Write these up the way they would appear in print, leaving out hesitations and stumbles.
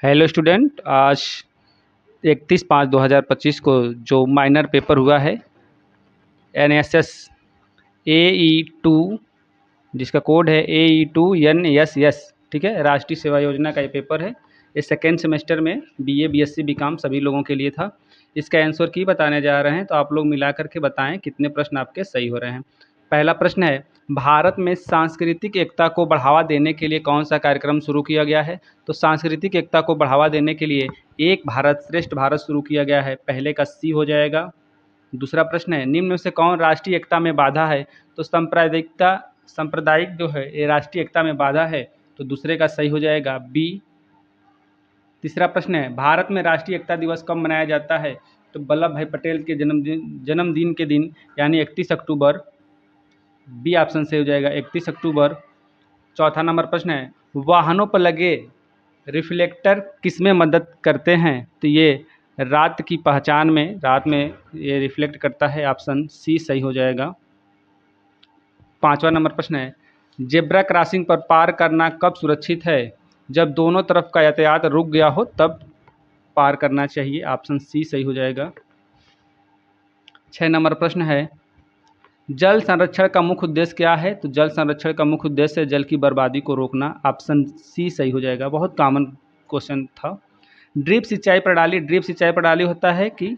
Hello student. आज 31/5/2025 को जो माइनर पेपर हुआ है NSS AE2, जिसका कोड है AE2NSS, ठीक है, राष्ट्रीय सेवा योजना का ये पेपर है। ये सेकेंड सेमेस्टर में BA BSc BCom सभी लोगों के लिए था। इसका आंसर की बताने जा रहे हैं, तो आप लोग मिला करके बताएं कितने प्रश्न आपके सही हो रहे हैं। पहला प्रश्न है, भारत में सांस्कृतिक एकता को बढ़ावा देने के लिए कौन सा कार्यक्रम शुरू किया गया है? तो सांस्कृतिक एकता को बढ़ावा देने के लिए एक भारत श्रेष्ठ भारत शुरू किया गया है। पहले का सी हो जाएगा। दूसरा प्रश्न है, निम्न में से कौन राष्ट्रीय एकता में बाधा है? तो सांप्रदायिक जो है ये राष्ट्रीय एकता में बाधा है, तो दूसरे का सही हो जाएगा बी। तीसरा प्रश्न है, भारत में राष्ट्रीय एकता दिवस कब मनाया जाता है? तो वल्लभ भाई पटेल के जन्मदिन के दिन, यानी 31 अक्टूबर। बी ऑप्शन सही हो जाएगा, 31 अक्टूबर। चौथा नंबर प्रश्न है, वाहनों पर लगे रिफ्लेक्टर किसमें मदद करते हैं? तो ये रात की पहचान में, रात में ये रिफ्लेक्ट करता है। ऑप्शन सी सही हो जाएगा। पांचवा नंबर प्रश्न है, जेब्रा क्रॉसिंग पर पार करना कब सुरक्षित है? जब दोनों तरफ का यातायात रुक गया हो तब पार करना चाहिए। ऑप्शन सी सही हो जाएगा। 6 नंबर प्रश्न है, जल संरक्षण का मुख्य उद्देश्य क्या है? तो जल संरक्षण का मुख्य उद्देश्य है जल की बर्बादी को रोकना। ऑप्शन सी सही हो जाएगा। बहुत कॉमन क्वेश्चन था। ड्रिप सिंचाई प्रणाली होता है कि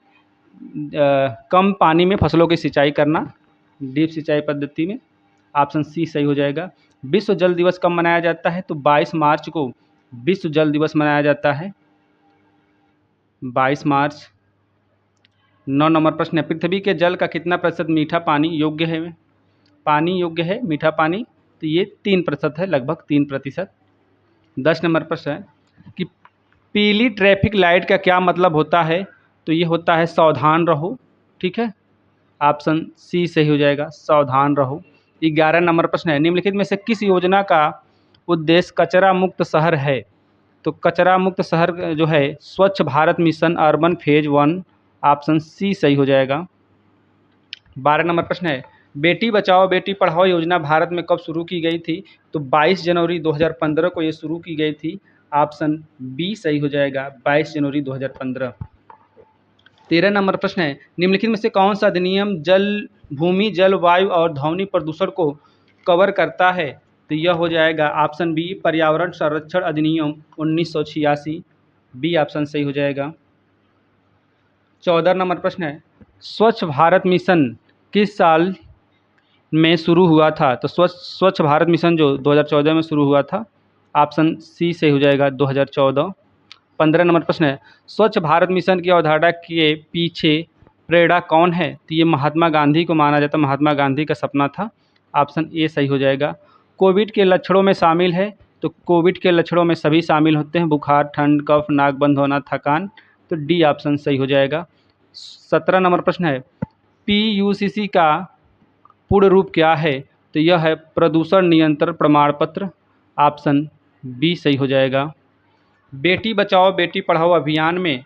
कम पानी में फसलों की सिंचाई करना, ड्रिप सिंचाई पद्धति में। ऑप्शन सी सही हो जाएगा। विश्व जल दिवस कब मनाया जाता है? तो 22 मार्च को विश्व जल दिवस मनाया जाता है, 22 मार्च। 9 नंबर प्रश्न है, पृथ्वी के जल का कितना प्रतिशत मीठा पानी योग्य है? पानी योग्य है मीठा पानी, तो ये 3% है, लगभग 3%। 10 नंबर प्रश्न है कि पीली ट्रैफिक लाइट का क्या मतलब होता है? तो ये होता है सावधान रहो, ठीक है। ऑप्शन सी सही हो जाएगा, सावधान रहो। 11 नंबर प्रश्न है, निम्नलिखित में से किस योजना का उद्देश्य कचरा मुक्त शहर है? तो कचरा मुक्त शहर जो है Swachh Bharat mission urban phase 1। Option C सही हो जाएगा। 12 नंबर प्रश्न है, बेटी बचाओ बेटी पढ़ाओ योजना भारत में कब शुरू की गई थी? तो 22 जनवरी 2015 को ये शुरू की गई थी। ऑप्शन बी सही हो जाएगा, 22 जनवरी 2015। 13 नंबर प्रश्न है, निम्नलिखित में से कौन सा अधिनियम भूमि जल वायु और ध्वनि प्रदूषण को कवर करता है? तो यह हो जाएगा ऑप्शन बी, पर्यावरण संरक्षण अधिनियम 1986। बी ऑप्शन सही हो जाएगा। 14 नंबर प्रश्न है, स्वच्छ भारत मिशन किस साल में शुरू हुआ था? तो स्वच्छ भारत मिशन जो 2014 में शुरू हुआ था। ऑप्शन सी सही हो जाएगा, 2014। 15 नंबर प्रश्न है, स्वच्छ भारत मिशन की अवधारणा के पीछे प्रेरणा कौन है? तो ये महात्मा गांधी को माना जाता है, महात्मा गांधी का सपना था। ऑप्शन ए सही हो जाएगा। कोविड के लक्षणों में शामिल है? तो कोविड के लक्षणों में सभी शामिल होते हैं, बुखार, ठंड, कफ, नाक बंद होना, थकान। तो डी ऑप्शन सही हो जाएगा। 17 नंबर प्रश्न है, PUCC का पूर्ण रूप क्या है? तो यह है प्रदूषण नियंत्रण प्रमाण पत्र। ऑप्शन बी सही हो जाएगा। बेटी बचाओ बेटी पढ़ाओ अभियान में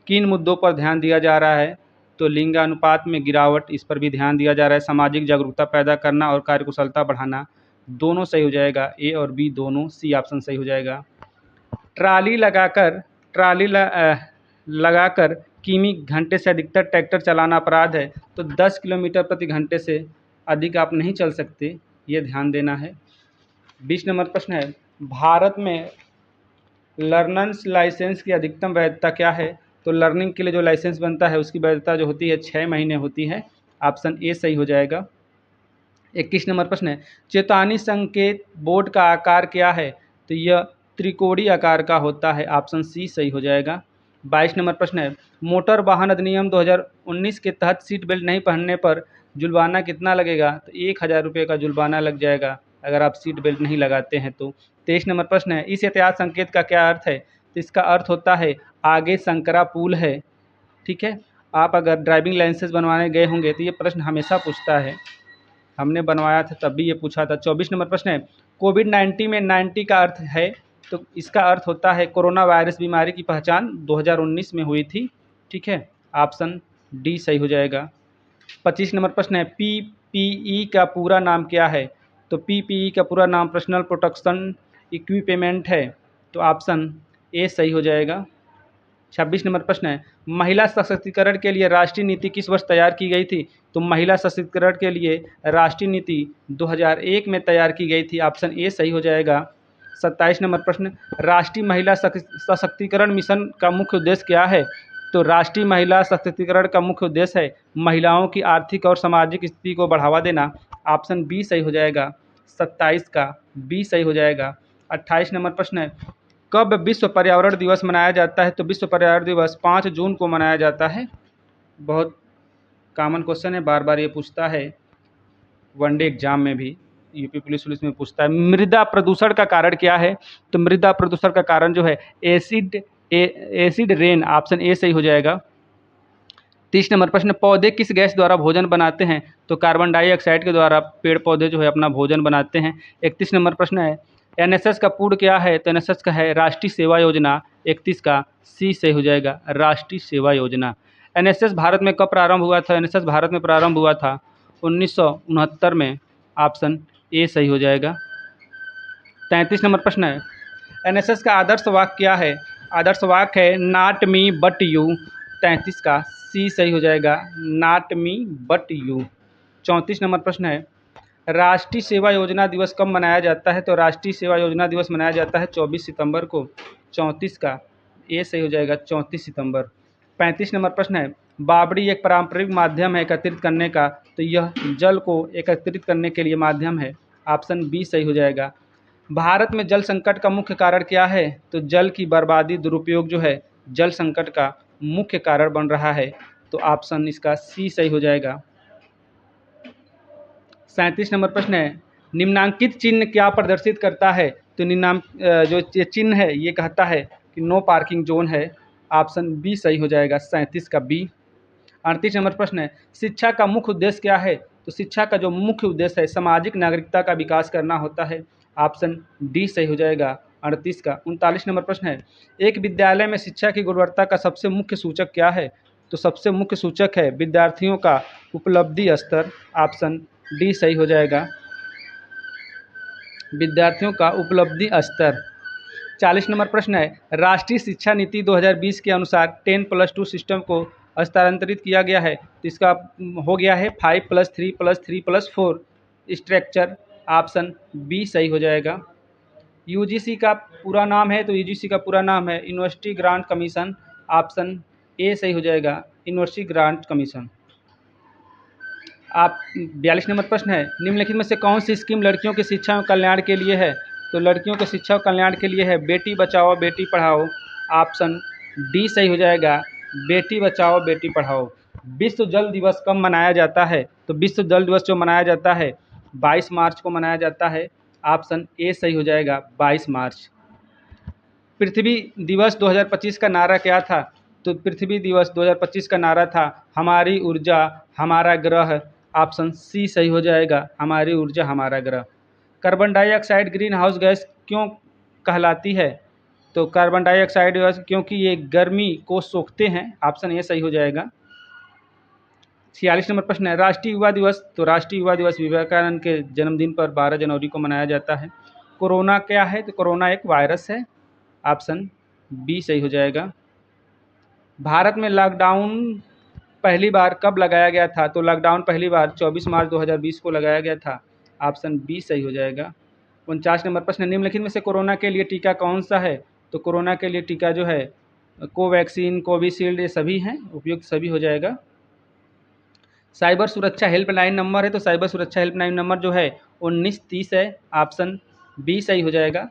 किन मुद्दों पर ध्यान दिया जा रहा है? तो लिंगानुपात में गिरावट, इस पर भी ध्यान दिया जा रहा है। सामाजिक जागरूकता पैदा करना और कार्यकुशलता बढ़ाना, दोनों सही हो जाएगा, ए और बी दोनों। सी ऑप्शन सही हो जाएगा। ट्राली लगाकर किमी घंटे से अधिकतर ट्रैक्टर चलाना अपराध है, तो 10 किलोमीटर प्रति घंटे से अधिक आप नहीं चल सकते, ये ध्यान देना है। 20 नंबर प्रश्न है, भारत में लर्नर्स लाइसेंस की अधिकतम वैधता क्या है? तो लर्निंग के लिए जो लाइसेंस बनता है उसकी वैधता जो होती है 6 महीने होती है। ऑप्शन ए सही हो जाएगा। 21 नंबर प्रश्न है, चेतावनी संकेत बोर्ड का आकार क्या है? तो यह त्रिकोणीय आकार का होता है। ऑप्शन सी सही हो जाएगा। 22 नंबर प्रश्न है, मोटर वाहन अधिनियम 2019 के तहत सीट बेल्ट नहीं पहनने पर जुर्माना कितना लगेगा? तो 1000 रुपये का जुर्माना लग जाएगा अगर आप सीट बेल्ट नहीं लगाते हैं तो। 23 नंबर प्रश्न है, इस यातायात संकेत का क्या अर्थ है? तो इसका अर्थ होता है आगे संकरा पुल है, ठीक है। आप अगर ड्राइविंग लाइसेंस बनवाने गए होंगे तो ये प्रश्न हमेशा पूछता है, हमने बनवाया था तब भी ये पूछा था। 24 नंबर प्रश्न है, कोविड-19 में 90 का अर्थ है? तो इसका अर्थ होता है कोरोना वायरस बीमारी की पहचान 2019 में हुई थी, ठीक है। ऑप्शन डी सही हो जाएगा। 25 नंबर प्रश्न है, PPE का पूरा नाम क्या है? तो PPE का पूरा नाम पर्सनल प्रोटेक्शन इक्विपमेंट है। तो ऑप्शन ए सही हो जाएगा। 26 नंबर प्रश्न है, महिला सशक्तिकरण के लिए राष्ट्रीय नीति किस वर्ष तैयार की गई थी? तो महिला सशक्तिकरण के लिए राष्ट्रीय नीति 2001 में तैयार की गई थी। ऑप्शन ए सही हो जाएगा। 27 नंबर प्रश्न, राष्ट्रीय महिला सशक्तिकरण मिशन का मुख्य उद्देश्य क्या है? तो राष्ट्रीय महिला सशक्तिकरण का मुख्य उद्देश्य है महिलाओं की आर्थिक और सामाजिक स्थिति को बढ़ावा देना। ऑप्शन बी सही हो जाएगा। 27 का बी सही हो जाएगा। 28 नंबर प्रश्न है, कब विश्व पर्यावरण दिवस मनाया जाता है? तो विश्व पर्यावरण दिवस 5 जून को मनाया जाता है। बहुत कॉमन क्वेश्चन है, बार बार ये पूछता है वनडे एग्जाम में भी, यूपी पुलिस में पूछता है। मृदा प्रदूषण का कारण क्या है? तो मृदा प्रदूषण का कारण जो है एसिड रेन। ऑप्शन ए सही हो जाएगा। 30 नंबर प्रश्न, पौधे किस गैस द्वारा भोजन बनाते हैं? तो कार्बन डाइऑक्साइड के द्वारा पेड़ पौधे जो है अपना भोजन बनाते हैं। 31 नंबर प्रश्न है, एनएसएस का पूर्ण क्या है? तो एनएसएस का है राष्ट्रीय सेवा योजना। 31 का सी सही हो जाएगा, राष्ट्रीय सेवा योजना। एनएसएस भारत में कब प्रारंभ हुआ था? एनएसएस भारत में प्रारंभ हुआ था 1969 में। ऑप्शन ए सही हो जाएगा। 33 नंबर प्रश्न है, एनएसएस का आदर्श वाक्य क्या है? आदर्श वाक्य है नॉट मी बट यू। 33 का सी सही हो जाएगा, not me but you. 34 number प्रश्न है, राष्ट्रीय सेवा योजना दिवस कब मनाया जाता है? तो राष्ट्रीय सेवा योजना दिवस मनाया जाता है 24 सितंबर को। 34 का ए सही हो जाएगा, 34 सितंबर। 35 नंबर प्रश्न है, बावड़ी एक पारंपरिक माध्यम है एकत्रित करने का, तो यह जल को एकत्रित करने के लिए माध्यम है। ऑप्शन बी सही हो जाएगा। भारत में जल संकट का मुख्य कारण क्या है? तो जल की बर्बादी, दुरुपयोग जो है जल संकट का मुख्य कारण बन रहा है। तो ऑप्शन इसका सी सही हो जाएगा। 37 नंबर प्रश्न है, निम्नांकित चिन्ह क्या प्रदर्शित करता है? तो जो ये चिन्ह है ये कहता है कि नो पार्किंग जोन है। ऑप्शन बी सही हो जाएगा, 37 का बी। 38 नंबर प्रश्न है, शिक्षा का मुख्य उद्देश्य क्या है? तो शिक्षा का जो मुख्य उद्देश्य है सामाजिक नागरिकता का विकास करना होता है। ऑप्शन डी सही हो जाएगा, 38 का। 39 नंबर प्रश्न है, एक विद्यालय में शिक्षा की गुणवत्ता का सबसे मुख्य सूचक क्या है? तो सबसे मुख्य सूचक है विद्यार्थियों का उपलब्धि स्तर। ऑप्शन डी सही हो जाएगा, विद्यार्थियों का उपलब्धि स्तर। 40 नंबर प्रश्न है, राष्ट्रीय शिक्षा नीति 2020 के अनुसार 10+2 सिस्टम को स्थानांतरित किया गया है, तो इसका हो गया है 5+3+3+4 स्ट्रक्चर। ऑप्शन बी सही हो जाएगा। यूजीसी का पूरा नाम है, तो यूजीसी का पूरा नाम है university grant commission. Option A सही हो जाएगा, यूनिवर्सिटी ग्रांट कमीशन। आप 42 नंबर प्रश्न है, निम्नलिखित में से कौन सी स्कीम लड़कियों की शिक्षा और कल्याण के लिए है? तो लड़कियों के शिक्षा और कल्याण के लिए है बेटी बचाओ बेटी पढ़ाओ। ऑप्शन डी सही हो जाएगा, बेटी बचाओ बेटी पढ़ाओ। विश्व जल दिवस कब मनाया जाता है? तो विश्व जल दिवस जो मनाया जाता है 22 मार्च को मनाया जाता है। ऑप्शन ए सही हो जाएगा, 22 मार्च। पृथ्वी दिवस 2025 का नारा क्या था? तो पृथ्वी दिवस 2025 का नारा था हमारी ऊर्जा हमारा ग्रह। ऑप्शन सी सही हो जाएगा, हमारी ऊर्जा हमारा ग्रह। Carbon dioxide green house gas क्यों कहलाती है? तो कार्बन डाइऑक्साइड गैस क्योंकि ये गर्मी को सोखते हैं। ऑप्शन ए सही हो जाएगा। 46 नंबर प्रश्न है, राष्ट्रीय युवा दिवस। तो राष्ट्रीय युवा दिवस विवेकानंद के जन्मदिन पर 12 जनवरी को मनाया जाता है। कोरोना क्या है? तो कोरोना एक वायरस है। ऑप्शन बी सही हो जाएगा। भारत में लॉकडाउन पहली बार कब लगाया गया था? तो लॉकडाउन पहली बार 24 मार्च 2020 को लगाया गया था। ऑप्शन बी सही हो जाएगा। 49 नंबर प्रश्न, निम्नलिखित में से कोरोना के लिए टीका कौन सा है? तो कोरोना के लिए टीका जो है कोवैक्सीन, कोविशील्ड, ये सभी हैं, उपयुक्त सभी हो जाएगा। साइबर सुरक्षा हेल्पलाइन नंबर है, तो साइबर सुरक्षा हेल्पलाइन नंबर जो है 1930 है। ऑप्शन बी सही हो जाएगा।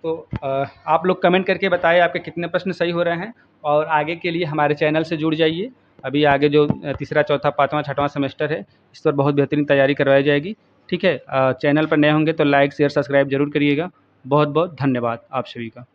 तो आप लोग कमेंट करके बताएं आपके कितने प्रश्न सही हो रहे हैं, और आगे के लिए हमारे चैनल से जुड़ जाइए। अभी आगे जो तीसरा, चौथा, पाँचवा, छठवां सेमेस्टर है, इस पर बहुत बेहतरीन तैयारी करवाई जाएगी। ठीक है, चैनल पर नए होंगे तो लाइक, शेयर, सब्सक्राइब जरूर करिएगा। बहुत बहुत धन्यवाद आप सभी का।